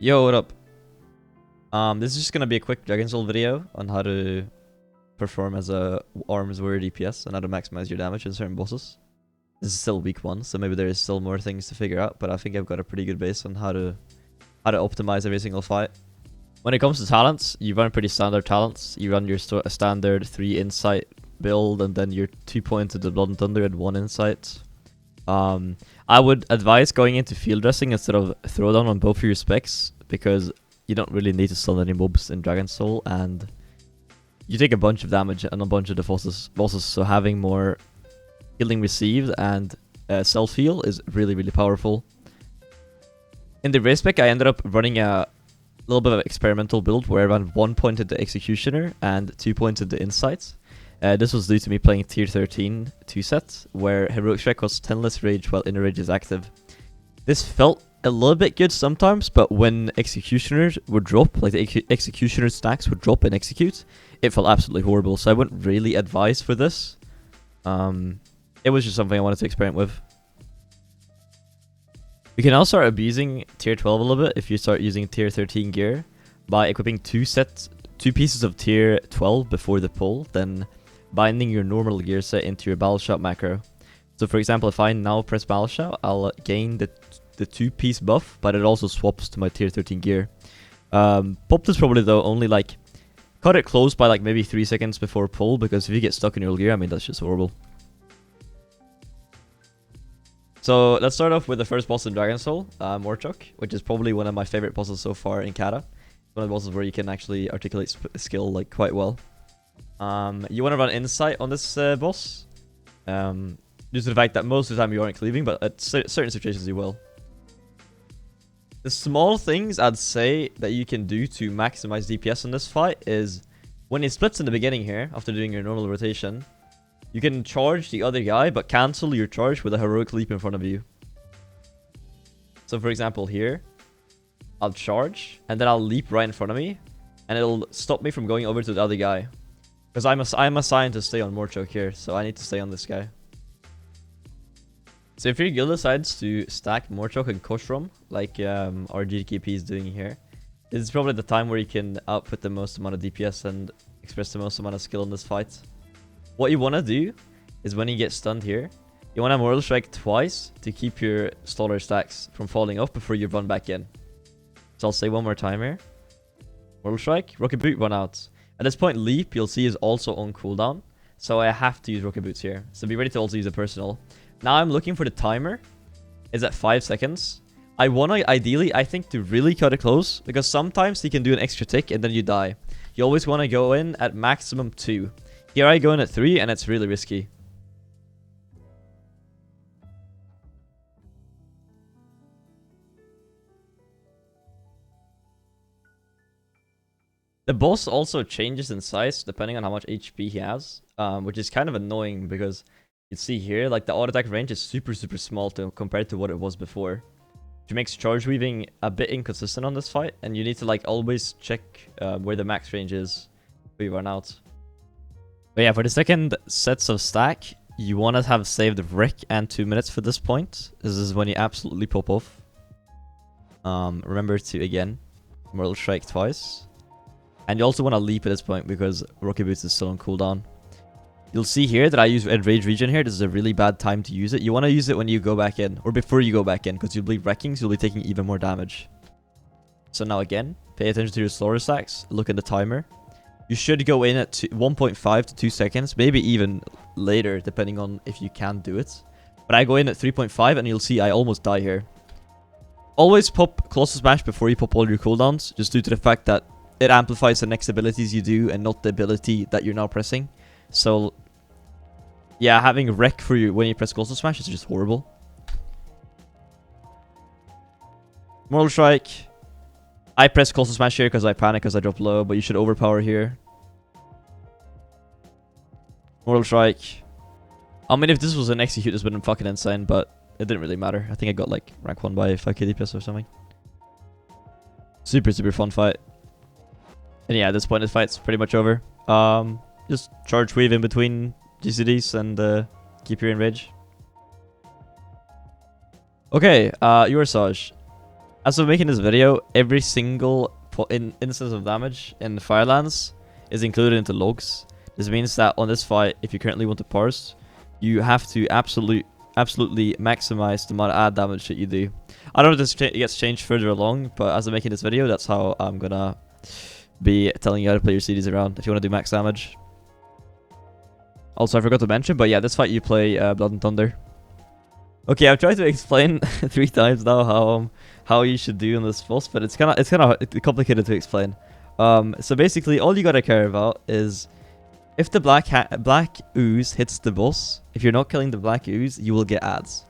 Yo, what up? This is just gonna be a quick Dragon Soul video on how to perform as a arms warrior DPS and how to maximize your damage in certain bosses. This is still week 1, so maybe there is still more things to figure out, but I think I've got a pretty good base on how to optimize every single fight. When it comes to talents, you run pretty standard talents. You run your standard 3 insight build, and then your 2 points to the Blood and Thunder and 1 insight. I would advise going into field dressing instead of throwdown on both of your specs, because you don't really need to stun any mobs in Dragon Soul, and you take a bunch of damage on a bunch of the bosses, so having more healing received and self-heal is really powerful. In the race spec, I ended up running a little bit of an experimental build where I ran 1 point at the Executioner and 2 points at the Insight. This was due to me playing tier 13 2-set, where Heroic Strike costs 10 less rage while Inner Rage is active. This felt a little bit good sometimes, but when Executioners would drop, like the Executioner stacks would drop and execute, it felt absolutely horrible, so I wouldn't really advise for this. It was just something I wanted to experiment with. You can also start abusing tier 12 a little bit if you start using tier 13 gear by equipping 2 pieces of tier 12 before the pull, then binding your normal gear set into your Battle Shout macro. So for example, if I now press Battle Shout, I'll gain the 2-piece buff, but it also swaps to my tier 13 gear. Pop this probably though only like cut it close by like maybe 3 seconds before pull, because if you get stuck in your gear, I mean, that's just horrible. So let's start off with the first boss in Dragon Soul, Morchok, which is probably one of my favorite bosses so far in Kata. One of the bosses where you can actually articulate skill like quite well. You want to run Insight on this boss, due to the fact that most of the time you aren't cleaving, but at certain situations you will. The small things I'd say that you can do to maximize DPS on this fight is when it splits in the beginning here, after doing your normal rotation, you can charge the other guy, but cancel your charge with a heroic leap in front of you. So for example here, I'll charge, and then I'll leap right in front of me, and it'll stop me from going over to the other guy. Because I'm assigned to stay on Morchok here, so I need to stay on this guy. So if your guild decides to stack Morchok and Koshrom, like our GKP is doing here, this is probably the time where you can output the most amount of DPS and express the most amount of skill in this fight. What you want to do is when you get stunned here, you want to Mortal Strike twice to keep your Staller stacks from falling off before you run back in. So I'll say one more time here. Mortal Strike, Rocket Boot, run out. At this point, Leap, you'll see, is also on cooldown, so I have to use Rocket Boots here. So be ready to also use a personal. Now I'm looking for the timer. It's at 5 seconds. I want to, ideally, I think, to really cut it close, because sometimes he can do an extra tick and then you die. You always want to go in at maximum 2. Here I go in at 3, and it's really risky. The boss also changes in size depending on how much HP he has, which is kind of annoying because you see here, like the auto attack range is super small compared to what it was before, which makes charge weaving a bit inconsistent on this fight, and you need to like always check where the max range is before you run out. But yeah, for the second sets of stack, you want to have saved Wreck and 2 minutes for this point. This is when you absolutely pop off. Remember to, again, Mortal Strike twice. And you also want to leap at this point because Rocket Boots is still on cooldown. You'll see here that I use Enrage Regen here. This is a really bad time to use it. You want to use it when you go back in, or before you go back in, because you'll be wrecking, so you'll be taking even more damage. So now again, pay attention to your slower stacks. Look at the timer. You should go in at 1.5 to 2 seconds, maybe even later, depending on if you can do it. But I go in at 3.5, and you'll see I almost die here. Always pop Colossal Smash before you pop all your cooldowns, just due to the fact that it amplifies the next abilities you do and not the ability that you're now pressing. So, yeah, having Wreck for you when you press Colossal Smash is just horrible. Mortal Strike. I press Colossal Smash here because I panic because I drop low, but you should overpower here. Mortal Strike. I mean, if this was an execute, this would have been fucking insane, but it didn't really matter. I think I got like rank 1 by 5k DPS or something. Super fun fight. And yeah, at this point, this fight's pretty much over. Just charge weave in between GCDs and keep your enrage. Okay, Yor'Sahj. As of making this video, every single instance of damage in Firelands is included into logs. This means that on this fight, if you currently want to parse, you have to absolutely maximize the amount of ad damage that you do. I don't know if this gets changed further along, but as I'm making this video, that's how I'm gonna be telling you how to play your CDs around if you want to do max damage. Also, I forgot to mention, but yeah, this fight you play Blood and Thunder. Okay, I've tried to explain 3 times now how you should do in this boss, but it's kind of complicated to explain. So basically, all you gotta care about is if the black ooze hits the boss. If you're not killing the black ooze, you will get ads.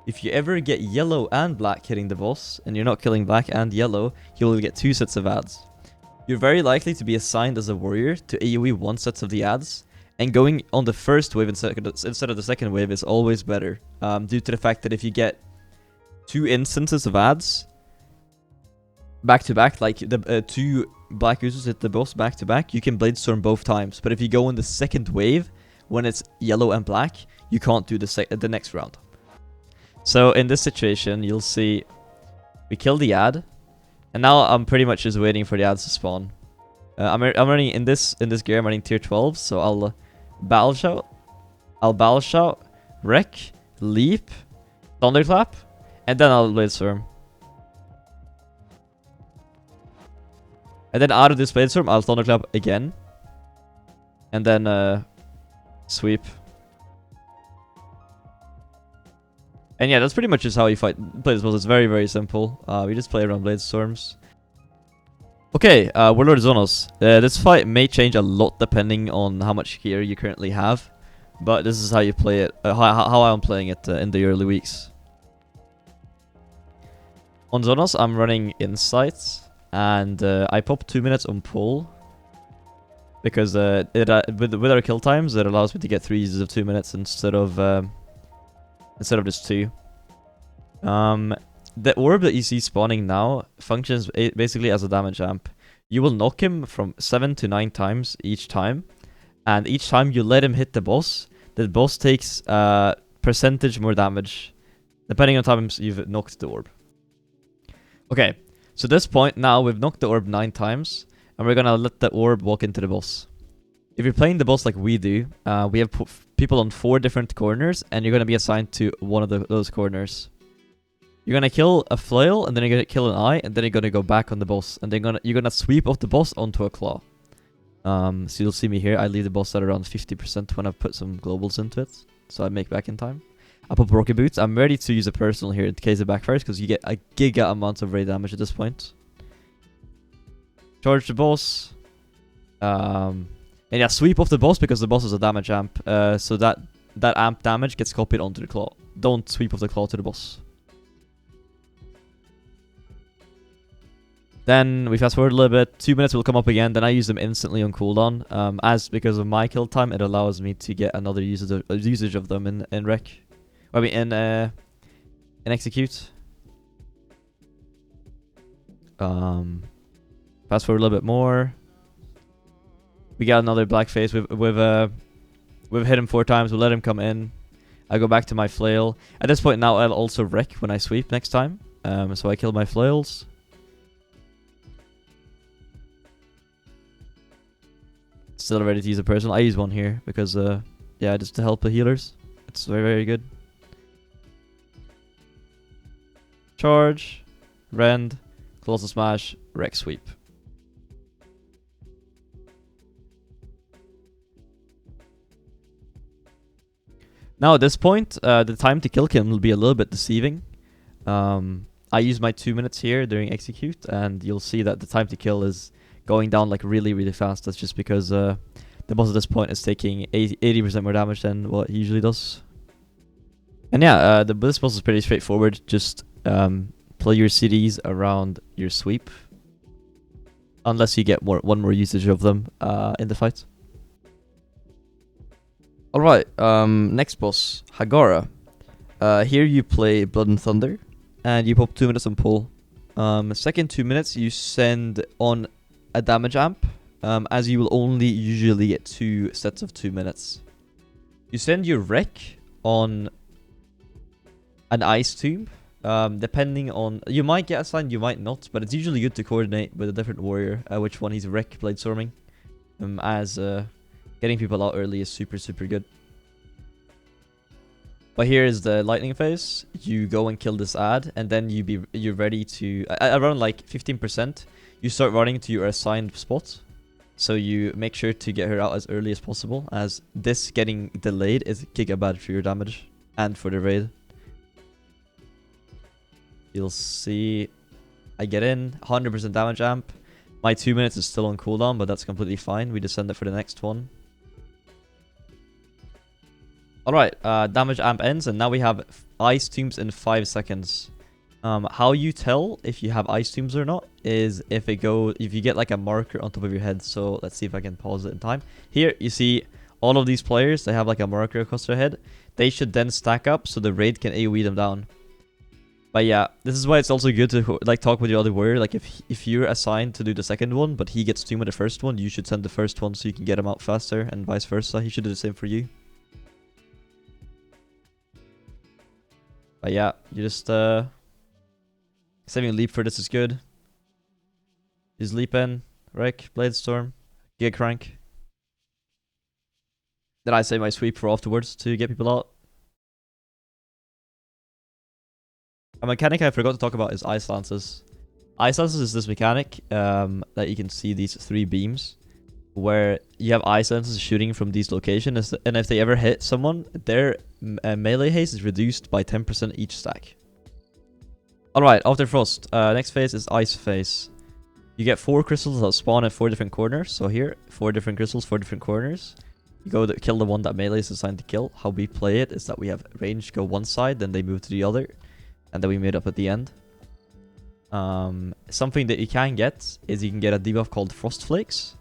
If you ever get yellow and black hitting the boss, and you're not killing black and yellow, you will get 2 sets of ads. You're very likely to be assigned as a warrior to AoE 1 sets of the ads, and going on the first wave instead of the second wave is always better, due to the fact that if you get 2 instances of ads back to back, like the 2 black oozes hit the boss back to back, you can blade storm both times. But if you go in the second wave when it's yellow and black, you can't do the next round. So in this situation, you'll see we kill the ad, and now I'm pretty much just waiting for the ads to spawn. I'm running in this gear. I'm running tier 12, so I'll battle shout, wreck, leap, thunderclap, and then I'll blade storm. And then out of this blade storm, I'll thunderclap again, and then sweep. And yeah, that's pretty much just how you play this boss. It's very, very simple. We just play around blade storms. Okay, Warlord Zon'ozz. This fight may change a lot depending on how much gear you currently have, but this is how you play it, how I'm playing it in the early weeks. On Zon'ozz, I'm running Insight, and I pop 2 minutes on pull, because with our kill times, it allows me to get 3 uses of 2 minutes instead of just 2. The orb that you see spawning now functions basically as a damage amp. You will knock him from 7 to 9 times each time, and each time you let him hit the boss takes percentage more damage, depending on times you've knocked the orb. Okay, so at this point now we've knocked the orb 9 times, and we're gonna let the orb walk into the boss. If you're playing the boss like we do, we have people on 4 different corners, and you're gonna be assigned to one of those corners. You're gonna kill a flail, and then you're gonna kill an eye, and then you're gonna go back on the boss, and then you're gonna sweep off the boss onto a claw. So you'll see me here. I leave the boss at around 50% when I put some globals into it, so I make back in time. I pop rocket boots. I'm ready to use a personal here in case it backfires, because you get a giga amount of raid damage at this point. Charge the boss. And yeah, sweep off the boss because the boss is a damage amp. So that amp damage gets copied onto the claw. Don't sweep off the claw to the boss. Then we fast forward a little bit. 2 minutes will come up again. Then I use them instantly on cooldown. As because of my kill time, it allows me to get another usage of them in rec. I mean in execute. Fast forward a little bit more. We got another black face. We've hit him 4 times. We'll let him come in. I go back to my flail. At this point now, I'll also wreck when I sweep next time. So I kill my flails. Still ready to use a personal. I use one here because, yeah, just to help the healers. It's very, very good. Charge, rend, colossal smash, wreck sweep. Now at this point, the time to kill him will be a little bit deceiving. I use my 2 minutes here during execute, and you'll see that the time to kill is going down like really, really fast. That's just because the boss at this point is taking 80% more damage than what he usually does. And yeah, this boss is pretty straightforward. Just play your CDs around your sweep, unless you get one more usage of them in the fight. Alright, next boss, Hagara. Here you play Blood and Thunder, and you pop 2 minutes on pull. Second 2 minutes, you send on a damage amp, as you will only usually get 2 sets of 2 minutes. You send your wreck on an ice tomb, depending on... You might get assigned, you might not, but it's usually good to coordinate with a different warrior, which one he's Wreck, Bladestorming, as getting people out early is super, super good. But here is the lightning phase. You go and kill this ad, and then you're ready to... around like 15%, you start running to your assigned spot. So you make sure to get her out as early as possible, as this getting delayed is giga bad for your damage and for the raid. You'll see I get in, 100% damage amp. My 2 minutes is still on cooldown, but that's completely fine. We just send it for the next one. Alright, damage amp ends, and now we have ice tombs in 5 seconds. How you tell if you have ice tombs or not is if you get like a marker on top of your head. So let's see if I can pause it in time. Here you see all of these players, they have like a marker across their head. They should then stack up so the raid can AoE them down. But yeah, this is why it's also good to like talk with your other warrior. Like if you're assigned to do the second one, but he gets tombed with the first one, you should send the first one so you can get him out faster, and vice versa. He should do the same for you. But yeah, you just saving leap for this is good. Just leap in, Wreck, Bladestorm, Giga Crank. Then I save my sweep for afterwards to get people out. A mechanic I forgot to talk about is Ice Lances. Ice Lances is this mechanic that you can see these 3 beams, where you have Ice Lances shooting from these locations, and if they ever hit someone, their melee haste is reduced by 10% each stack. Alright, after Frost, next phase is Ice phase. You get 4 crystals that spawn at 4 different corners. So here, 4 different crystals, 4 different corners. You go to kill the one that melee is assigned to kill. How we play it is that we have range go one side, then they move to the other, and then we meet up at the end. Something that you can get is you can get a debuff called Frost Flakes.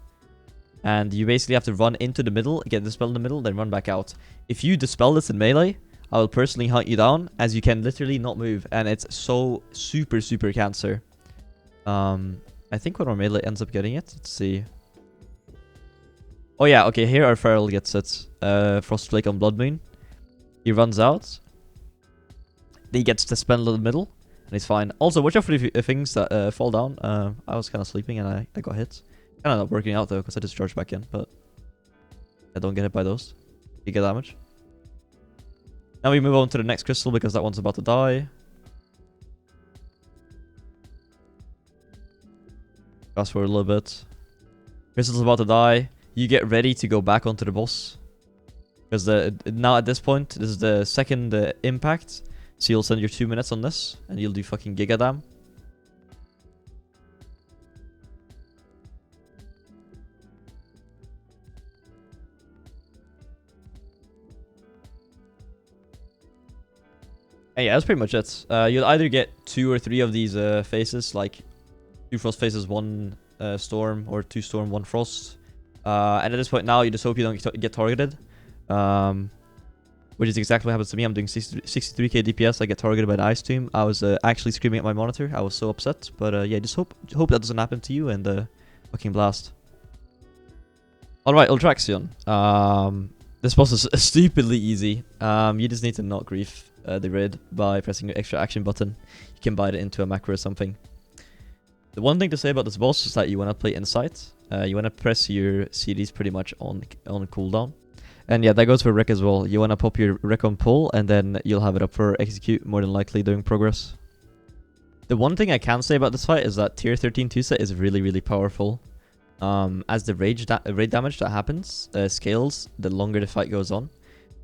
And you basically have to run into the middle, get the spell in the middle, then run back out. If you dispel this in melee, I will personally hunt you down, as you can literally not move, and it's so super, super cancer. I think when our melee ends up getting it, let's see. Oh yeah, okay, here our Feral gets it. Frost Flake on Blood Moon. He runs out. He gets the spell in the middle, and he's fine. Also, watch out for the things that fall down. I was kind of sleeping, and I got hit. Kind of not working out though, because I just charged back in, but I don't get hit by those. You get damage. Now we move on to the next crystal, because that one's about to die. Fast forward a little bit. Crystal's about to die. You get ready to go back onto the boss, because now at this point, this is the second impact. So you'll send your 2 minutes on this, and you'll do fucking giga dam. And yeah, that's pretty much it. You'll either get 2 or 3 of these phases, like 2 Frost phases, 1 Storm, or 2 Storm, 1 Frost. And at this point now, you just hope you don't get targeted. Which is exactly what happens to me. I'm doing 63k DPS. I get targeted by the Ice Tomb. I was actually screaming at my monitor. I was so upset. But yeah, just hope that doesn't happen to you, and fucking blast. Alright, Ultraxion. This boss is stupidly easy. You just need to not grief the raid by pressing your extra action button. You can bite it into a macro or something. The one thing to say about this boss is that you want to play Insight. You want to press your CDs pretty much on cooldown. And yeah, that goes for Wreck as well. You want to pop your Wreck on pull, and then you'll have it up for execute more than likely during progress. The one thing I can say about this fight is that tier 13 2-set is really, really powerful. As the raid damage that happens scales the longer the fight goes on.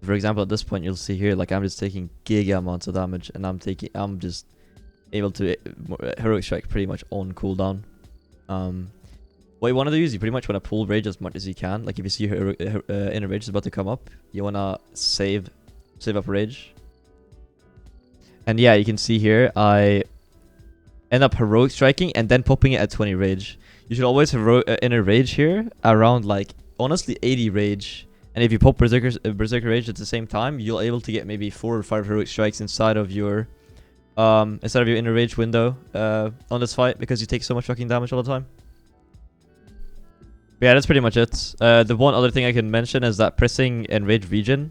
For example, at this point, you'll see here, like, I'm just taking giga amounts of damage, and I'm just able to heroic strike pretty much on cooldown. What you want to do is you pretty much want to pull rage as much as you can. Like if you see your inner rage is about to come up, you want to save up rage. And yeah, you can see here I end up heroic striking and then popping it at 20 rage. You should always have inner rage here around, like, honestly 80 rage. And if you pop berserker rage at the same time, you'll able to get maybe 4 or 5 heroic strikes inside of your inner rage window on this fight, because you take so much fucking damage all the time. But yeah, that's pretty much it. The one other thing I can mention is that pressing Enrage Regen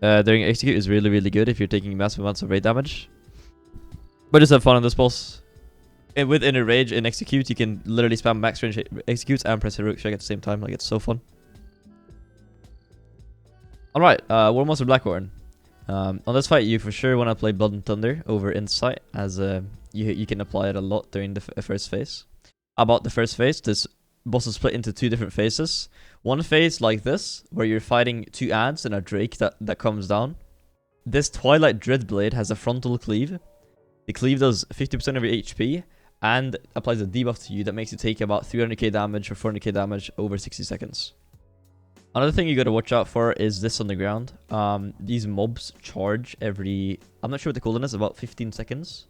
during execute is really, really good if you're taking massive amounts of raid damage. But just have fun on this boss. And with Inner Rage and Execute, you can literally spam max range executes and press Heroic Strike at the same time. Like, it's so fun. Alright, Warmaster Blackhorn. On this fight, you for sure want to play Blood and Thunder over Insight, as you can apply it a lot during the first phase. About the first phase, this boss is split into two different phases. One phase like this, where you're fighting two ads and a Drake that comes down. This Twilight Dreadblade has a frontal cleave. The cleave does 50% of your HP and applies a debuff to you that makes you take about 300k damage or 400k damage over 60 seconds. Another thing you gotta watch out for is this on the ground. These mobs charge every... I'm not sure what the cooldown is, about 15 seconds.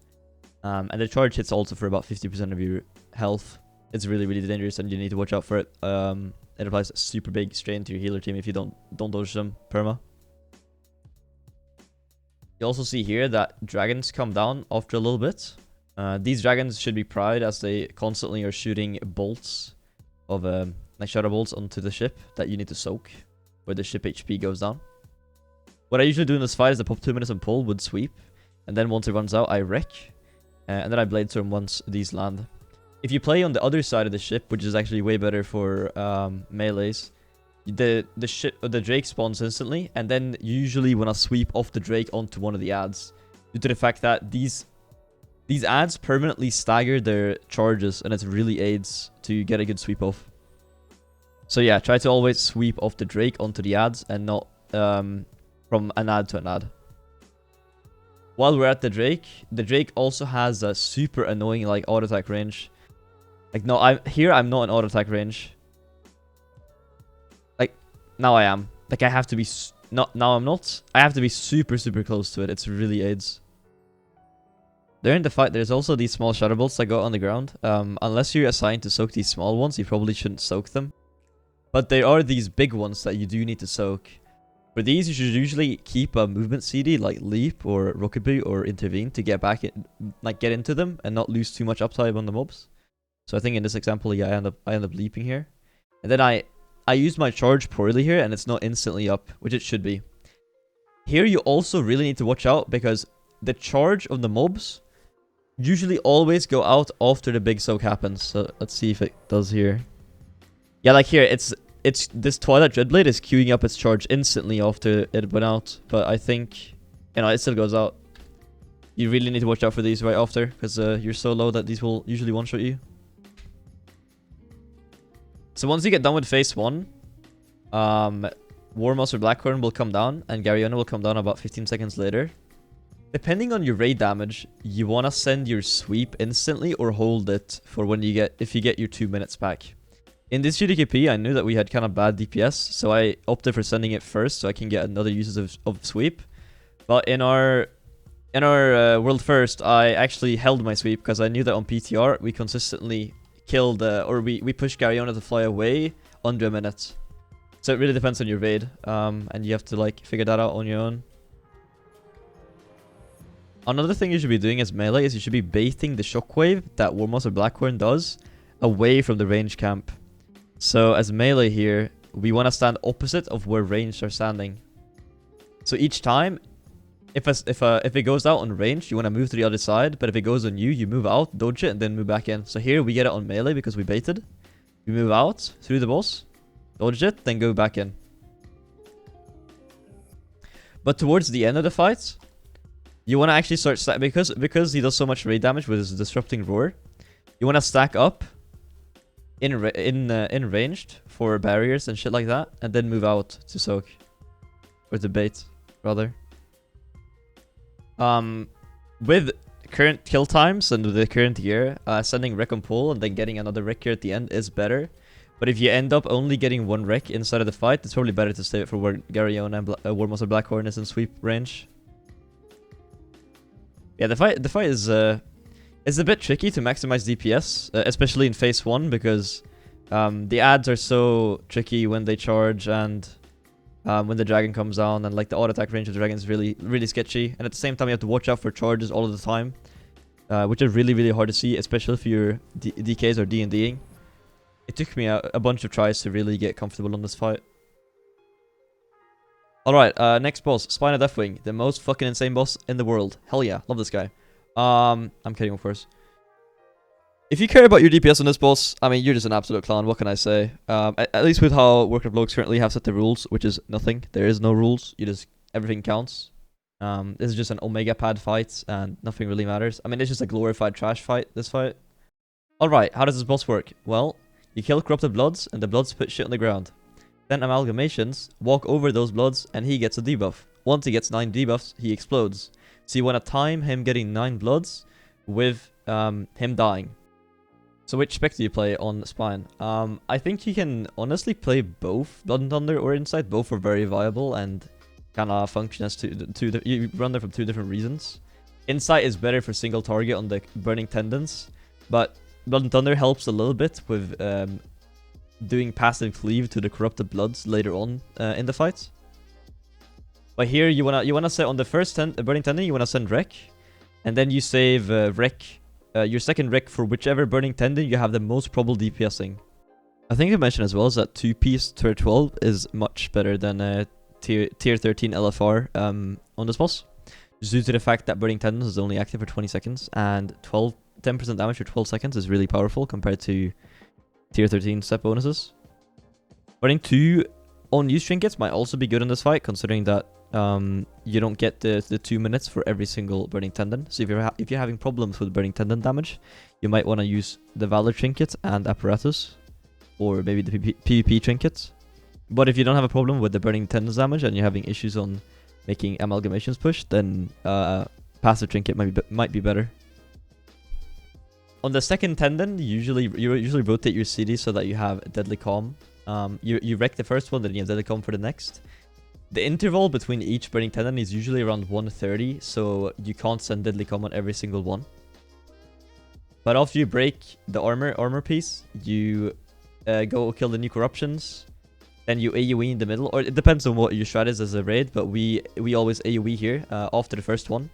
And the charge hits also for about 50% of your health. It's really, really dangerous and you need to watch out for it. It applies a super big strain to your healer team if you don't dodge them perma. You also see here that dragons come down after a little bit. These dragons should be proud as they constantly are shooting bolts of like shadow bolts onto the ship that you need to soak, where the ship HP goes down. What I usually do in this fight is I pop 2 minutes and pull with sweep, and then once it runs out, I wreck, and then I blade storm once these land. If you play on the other side of the ship, which is actually way better for melees, the Drake spawns instantly, and then usually when I sweep off the Drake onto one of the ads, due to the fact that these ads permanently stagger their charges, and it really aids to get a good sweep off. So yeah, try to always sweep off the Drake onto the ads and not from an ad to an ad. While we're at the Drake also has a super annoying like auto attack range. Like no, I'm not in auto attack range. Like now I am. Like I have to be now I'm not. I have to be super close to it. It's really aids. During the fight, there's also these small shadow bolts that go on the ground. Unless you're assigned to soak these small ones, you probably shouldn't soak them. But there are these big ones that you do need to soak. For these, you should usually keep a movement CD like Leap or Rocket Boot or Intervene to get back in, like get into them and not lose too much uptime on the mobs. So I think in this example, yeah, I end up leaping here, and then I used my charge poorly here, and it's not instantly up, which it should be. Here you also really need to watch out because the charge of the mobs usually always go out after the big soak happens. So let's see if it does here. Yeah, like here, it's this Twilight Dreadblade is queuing up its charge instantly after it went out, but I think, you know, it still goes out. You really need to watch out for these right after, because you're so low that these will usually one-shot you. So once you get done with phase 1, Warmaster Blackhorn will come down, and Garyona will come down about 15 seconds later. Depending on your raid damage, you want to send your sweep instantly or hold it for when you get, if you get your 2 minutes back. In this GDKP, I knew that we had kind of bad DPS, so I opted for sending it first so I can get another uses of sweep. But in our world first, I actually held my sweep because I knew that on PTR we consistently killed or we pushed Garyona to fly away under a minute. So it really depends on your raid, and you have to like figure that out on your own. Another thing you should be doing as melee is you should be baiting the shockwave that Warmaster Blackhorn does away from the range camp. So as melee here, we want to stand opposite of where ranged are standing. So each time, if it goes out on range, you want to move to the other side. But if it goes on you, you move out, dodge it, and then move back in. So here we get it on melee because we baited. We move out through the boss, dodge it, then go back in. But towards the end of the fight, you want to actually start because he does so much raid damage with his disrupting roar. You want to stack up in ranged for barriers and shit like that, and then move out to soak or to bait rather. With current kill times and the current year, sending wreck on pull and then getting another wreck here at the end is better. But if you end up only getting one wreck inside of the fight, it's probably better to save it for where Garyona and Warmaster Blackhorn is in sweep range. Yeah, the fight is it's a bit tricky to maximize DPS, especially in phase 1, because the ads are so tricky when they charge and when the dragon comes down, and like the auto attack range of the dragon is really sketchy. And at the same time, you have to watch out for charges all of the time, which are really hard to see, especially if you're DKs or D&Ding. It took me a bunch of tries to really get comfortable on this fight. Alright, next boss, Spina Deathwing, the most fucking insane boss in the world. Hell yeah, love this guy. I'm kidding, of course. If you care about your DPS on this boss, I mean, you're just an absolute clown. What can I say? At least with how Warcraft Rogues currently have set the rules, which is nothing. There is no rules. Everything counts. This is just an Omega pad fight, and nothing really matters. I mean, it's just a glorified trash fight, this fight. Alright, how does this boss work? Well, you kill Corrupted Bloods, and the Bloods put shit on the ground. Then Amalgamations walk over those Bloods, and he gets a debuff. Once he gets 9 debuffs, he explodes. So you want to time him getting 9 Bloods with him dying. So which spec do you play on Spine? I think you can honestly play both Blood and Thunder or Insight. Both are very viable and kind of function as you run them from 2 different reasons. Insight is better for single target on the Burning Tendons, but Blood and Thunder helps a little bit with doing passive cleave to the Corrupted Bloods later on in the fight. But here you wanna set on the first Burning Tendon, you wanna send Wreck, and then you save Wreck. Your second Wreck for whichever Burning Tendon you have the most probable DPSing. I think I mentioned as well is that 2-piece tier 12 is much better than tier 13 LFR on this boss. Just due to the fact that Burning Tendons is only active for 20 seconds and 10% damage for 12 seconds is really powerful compared to tier 13 set bonuses. Running 2 unused trinkets might also be good in this fight, considering that you don't get the 2 minutes for every single Burning Tendon. So if you're having problems with Burning Tendon damage, you might want to use the Valor Trinket and Apparatus, or maybe the PvP Trinket. But if you don't have a problem with the Burning Tendons damage and you're having issues on making Amalgamations push, then Passive Trinket might be better. On the second Tendon, you usually rotate your CD so that you have Deadly Calm. You wreck the first one, then you have Deadly Calm for the next. The interval between each Burning Tendon is usually around 130, so you can't send Deadly Calm on every single one. But after you break the armor piece, you go kill the new corruptions, then you AoE in the middle, or it depends on what your strat is as a raid, but we always AoE here after the first one.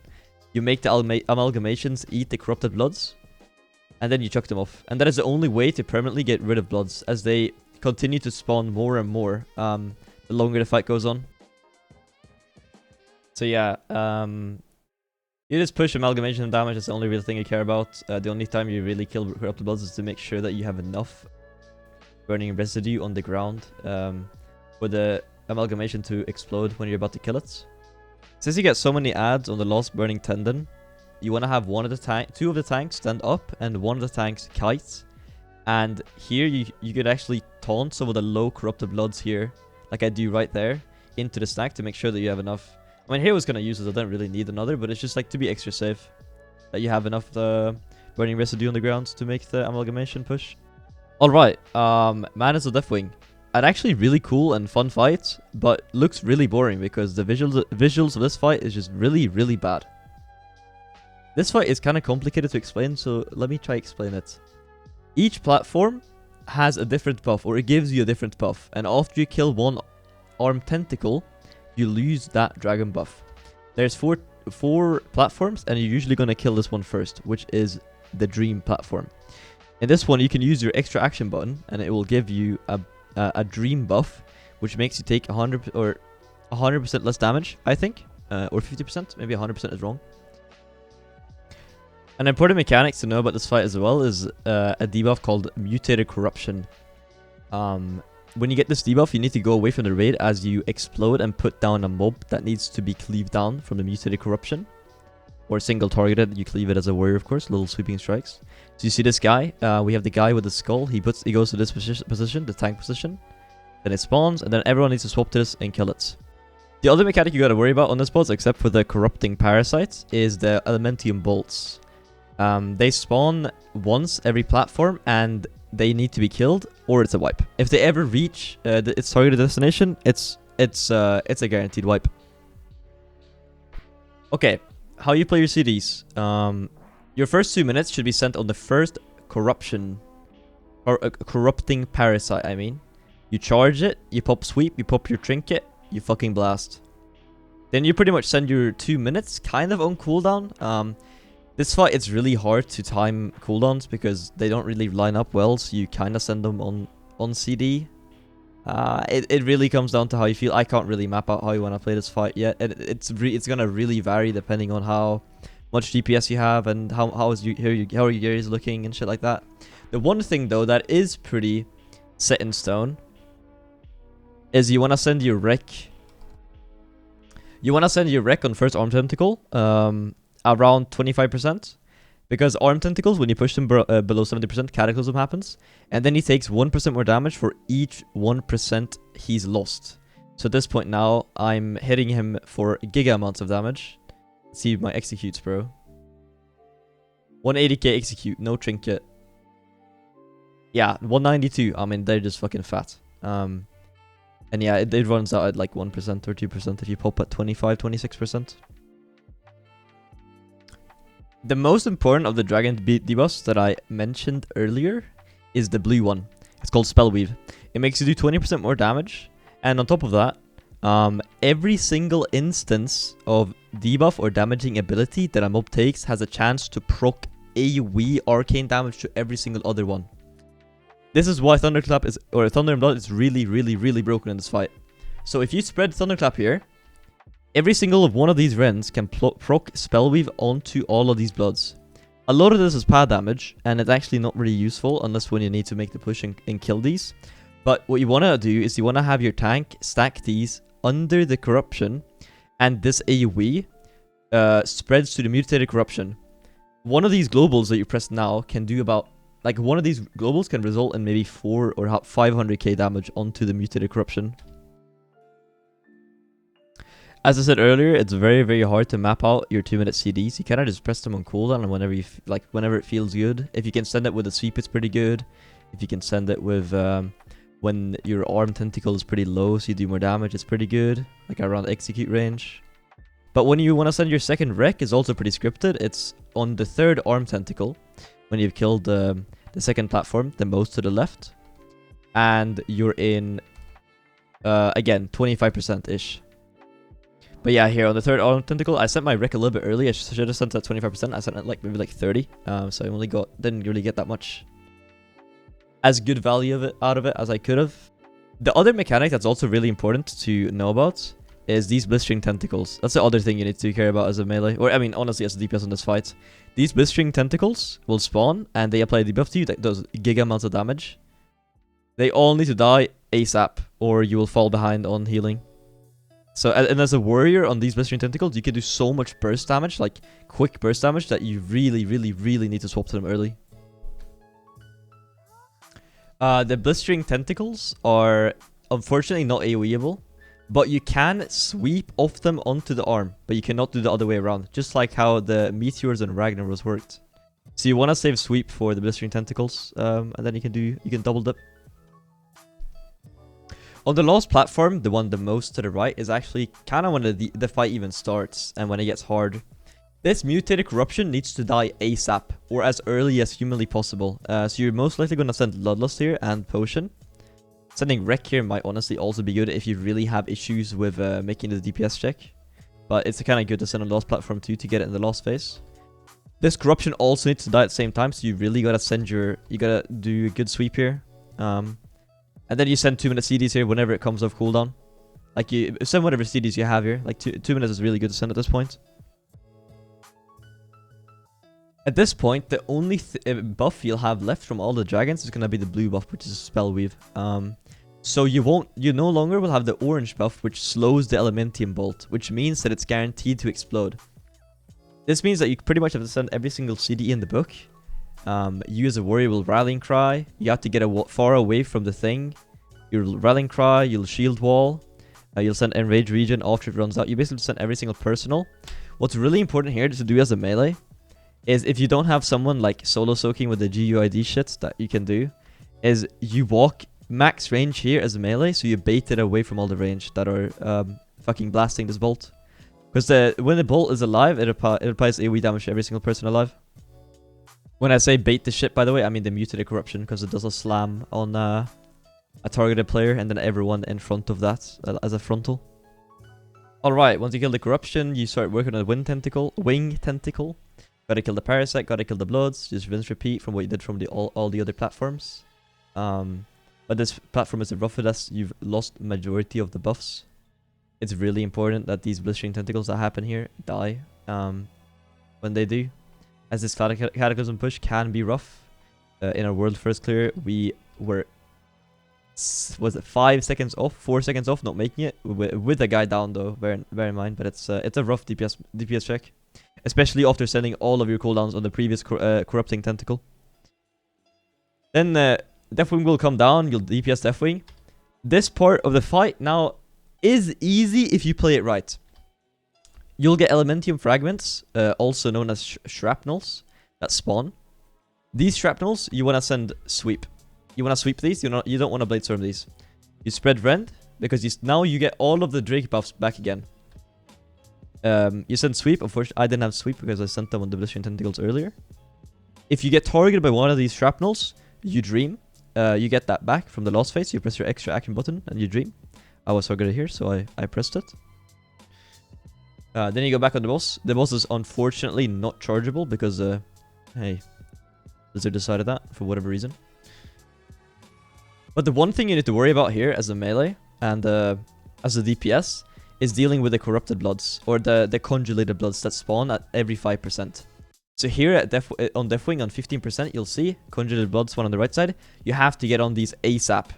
You make the Amalgamations eat the Corrupted Bloods, and then you chuck them off. And that is the only way to permanently get rid of Bloods, as they continue to spawn more and more the longer the fight goes on. So yeah, you just push Amalgamation damage. That's the only real thing you care about. The only time you really kill Corrupted Bloods is to make sure that you have enough burning residue on the ground for the Amalgamation to explode when you're about to kill it. Since you get so many adds on the last Burning Tendon, you want to have two of the tanks stand up and one of the tanks kite. And here you could actually taunt some of the low Corrupted Bloods here, like I do right there, into the stack to make sure that you have enough. I mean, here I was going to use it, I don't really need another, but it's just like to be extra safe, that you have enough burning residue on the ground to make the Amalgamation push. Alright, Madness of Deathwing. An actually really cool and fun fight, but looks really boring because the visuals of this fight is just really, really bad. This fight is kind of complicated to explain, so let me try explain it. Each platform has a different buff, or it gives you a different buff, and after you kill one armed tentacle, you lose that dragon buff. There's four platforms, and you're usually going to kill this one first, which is the Dream platform. In this one, you can use your extra action button, and it will give you a Dream buff, which makes you take 100% less damage, I think, or 50%. Maybe 100% is wrong. An important mechanic to know about this fight as well is a debuff called Mutated Corruption. When you get this debuff, you need to go away from the raid as you explode and put down a mob that needs to be cleaved down from the Mutated Corruption. Or single targeted, you cleave it as a warrior, of course, little sweeping strikes. So you see this guy, we have the guy with the skull, he goes to this position, the tank position. Then it spawns, and then everyone needs to swap to this and kill it. The other mechanic you gotta worry about on this boss, except for the corrupting parasites, is the Elementium Bolts. They spawn once every platform, and they need to be killed, or it's a wipe. If they ever reach its targeted destination, it's a guaranteed wipe. Okay, how you play your CDs. Your first 2 minutes should be sent on the first corruption, or corrupting parasite, I mean. You charge it, you pop sweep, you pop your trinket, you fucking blast. Then you pretty much send your 2 minutes kind of on cooldown. This fight, it's really hard to time cooldowns because they don't really line up well, so you kind of send them on CD. It really comes down to how you feel. I can't really map out how you want to play this fight yet. It's gonna really vary depending on how much DPS you have and how are your Yor'Sahj looking and shit like that. The one thing though that is pretty set in stone is you want to send your wreck. You want to send your wreck on first arm tentacle around 25%. Because arm tentacles, when you push them below 70%, Cataclysm happens. And then he takes 1% more damage for each 1% he's lost. So at this point now, I'm hitting him for giga amounts of damage. Let's see my executes, bro. 180k execute, no trinket. Yeah, 192. I mean, they're just fucking fat. And yeah, it runs out at like 1% or 2% if you pop at 25, 26%. The most important of the dragon debuffs that I mentioned earlier is the blue one. It's called Spellweave. It makes you do 20% more damage. And on top of that, every single instance of debuff or damaging ability that a mob takes has a chance to proc AoE arcane damage to every single other one. This is why Thunderclap is, or Thunder and Blood is really, really, really broken in this fight. So if you spread Thunderclap here, every single of one of these Rens can proc Spellweave onto all of these Bloods. A lot of this is pad damage, and it's actually not really useful unless when you need to make the push and kill these. But what you want to do is you want to have your tank stack these under the Corruption, and this AoE spreads to the Mutated Corruption. One of these globals that you press now can do about, like one of these globals can result in maybe 4 or 500k damage onto the Mutated Corruption. As I said earlier, it's very, very hard to map out your 2-minute CDs. You kind of just press them on cooldown, and whenever you whenever it feels good. If you can send it with a sweep, it's pretty good. If you can send it with when your arm tentacle is pretty low, so you do more damage, it's pretty good, like around execute range. But when you want to send your second wreck, it's also pretty scripted. It's on the third arm tentacle when you've killed the second platform, the most to the left, and you're in again 25% ish. But yeah, here on the third arm tentacle, I sent my wreck a little bit early. I should have sent it at 25%. I sent it like maybe like 30. So I only didn't really get that much as good value out of it as I could have. The other mechanic that's also really important to know about is these blistering tentacles. That's the other thing you need to care about as a melee, or I mean honestly as a DPS in this fight. These blistering tentacles will spawn and they apply a debuff to you that does giga amounts of damage. They all need to die ASAP or you will fall behind on healing. So, and as a warrior on these blistering tentacles, you can do so much burst damage, like quick burst damage, that you really, really, really need to swap to them early. The blistering tentacles are unfortunately not AoEable, but you can sweep off them onto the arm, but you cannot do the other way around, just like how the meteors and Ragnaros worked. So you want to save sweep for the blistering tentacles, and then you can double dip. On the last platform, the one the most to the right is actually kind of when the fight even starts and when it gets hard. This Mutated Corruption needs to die ASAP or as early as humanly possible. So you're most likely going to send Bloodlust here and Potion. Sending Wreck here might honestly also be good if you really have issues with making the DPS check. But it's kind of good to send on the last platform too to get it in the last phase. This Corruption also needs to die at the same time, so you really got to you got to do a good sweep here. And then you send 2-minute CDs here whenever it comes off cooldown. Like you send whatever CDs you have here. Like 2 minutes is really good to send at this point. At this point, the only buff you'll have left from all the dragons is gonna be the blue buff, which is Spellweave. So you no longer will have the orange buff, which slows the Elementium Bolt, which means that it's guaranteed to explode. This means that you pretty much have to send every single CD in the book. You as a warrior will Rallying Cry. You have to get far away from the thing. You'll Rallying Cry, you'll Shield Wall. You'll send Enrage Region after it runs out. You basically send every single personal. What's really important here to do as a melee is if you don't have someone like solo soaking with the GUID shit that you can do, is you walk max range here as a melee, so you bait it away from all the range that are fucking blasting this bolt. Because when the bolt is alive, it applies AoE damage to every single person alive. When I say bait the shit, by the way, I mean the Mutated Corruption, because it does a slam on a targeted player and then everyone in front of that as a frontal. Alright, once you kill the Corruption, you start working on the Wing Tentacle. Gotta kill the Parasite, gotta kill the Bloods, just rinse repeat from what you did from all the other platforms. But this platform is the roughest, you've lost majority of the buffs. It's really important that these Blistering Tentacles that happen here die. when they do, as this Cataclysm push can be rough. In our world first clear, we were, was it 5 seconds off, 4 seconds off, not making it with a guy down though. Bear in mind, but it's a rough DPS check, especially after sending all of your cooldowns on the previous corrupting tentacle. Then Deathwing will come down. You'll DPS Deathwing. This part of the fight now is easy if you play it right. You'll get Elementium fragments, also known as shrapnels, that spawn. These shrapnels, you want to send sweep. You want to sweep these, you don't want to blade storm these. You spread rend, because now you get all of the Drake buffs back again. You send sweep. Unfortunately, I didn't have sweep because I sent them on the Blistering Tentacles earlier. If you get targeted by one of these shrapnels, you dream. You get that back from the last phase. You press your extra action button and you dream. I was targeted here, so I pressed it. Then you go back on the boss. The boss is unfortunately not chargeable because, hey, Blizzard decided that for whatever reason. But the one thing you need to worry about here as a melee and as a DPS is dealing with the corrupted bloods or the congealated bloods that spawn at every 5%. So here at on Deathwing on 15%, you'll see congealated bloods spawn on the right side. You have to get on these ASAP.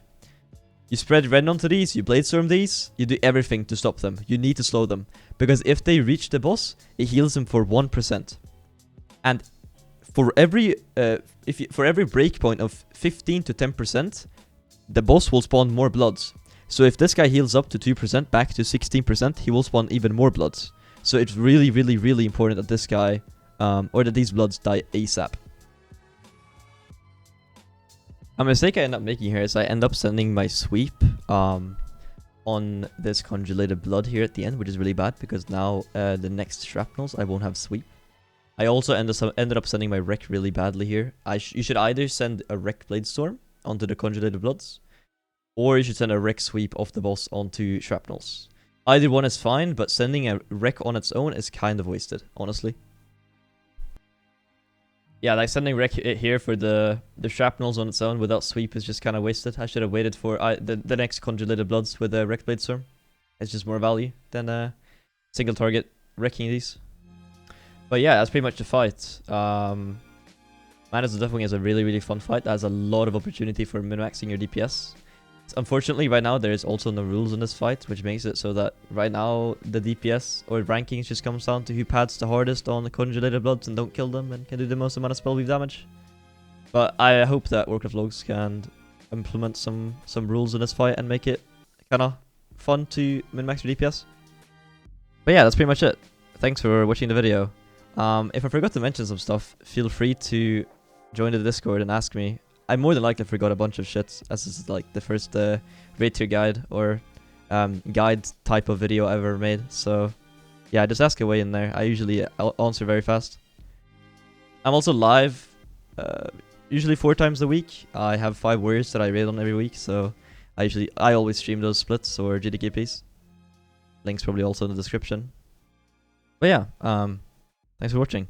You spread rend onto these, you bladestorm these, you do everything to stop them. You need to slow them. Because if they reach the boss, it heals them for 1%. And for every breakpoint of 15 to 10%, the boss will spawn more bloods. So if this guy heals up to 2% back to 16%, he will spawn even more bloods. So it's really, really, really important that this guy, or that these bloods die ASAP. A mistake I end up making here is I end up sending my sweep on this congelated blood here at the end, which is really bad because now the next shrapnels I won't have sweep. I also ended up sending my wreck really badly here. You should either send a wreck bladestorm onto the congelated bloods, or you should send a wreck sweep off the boss onto shrapnels. Either one is fine, but sending a wreck on its own is kind of wasted, honestly. Yeah, like sending wreck here for the shrapnels on its own without sweep is just kind of wasted. I should have waited for the next congelated bloods with a wreck bladestorm. It's just more value than single target wrecking these. But yeah, that's pretty much the fight. Madness of Deathwing is a really, really fun fight that has a lot of opportunity for min-maxing your DPS. Unfortunately, right now, there is also no rules in this fight, which makes it so that right now, the DPS or rankings just comes down to who pads the hardest on the congelated bloods and don't kill them and can do the most amount of spell weave damage. But I hope that Warcraft Logs can implement some rules in this fight and make it kind of fun to min-max your DPS. But yeah, that's pretty much it. Thanks for watching the video. If I forgot to mention some stuff, feel free to join the Discord and ask me. I more than likely forgot a bunch of shit, as this is like the first raid tier guide or guide type of video I ever made. So yeah, just ask away in there. I usually answer very fast. I'm also live usually 4 times a week. I have 5 warriors that I raid on every week, so I always stream those splits or GDKPs. Links probably also in the description. But yeah, thanks for watching.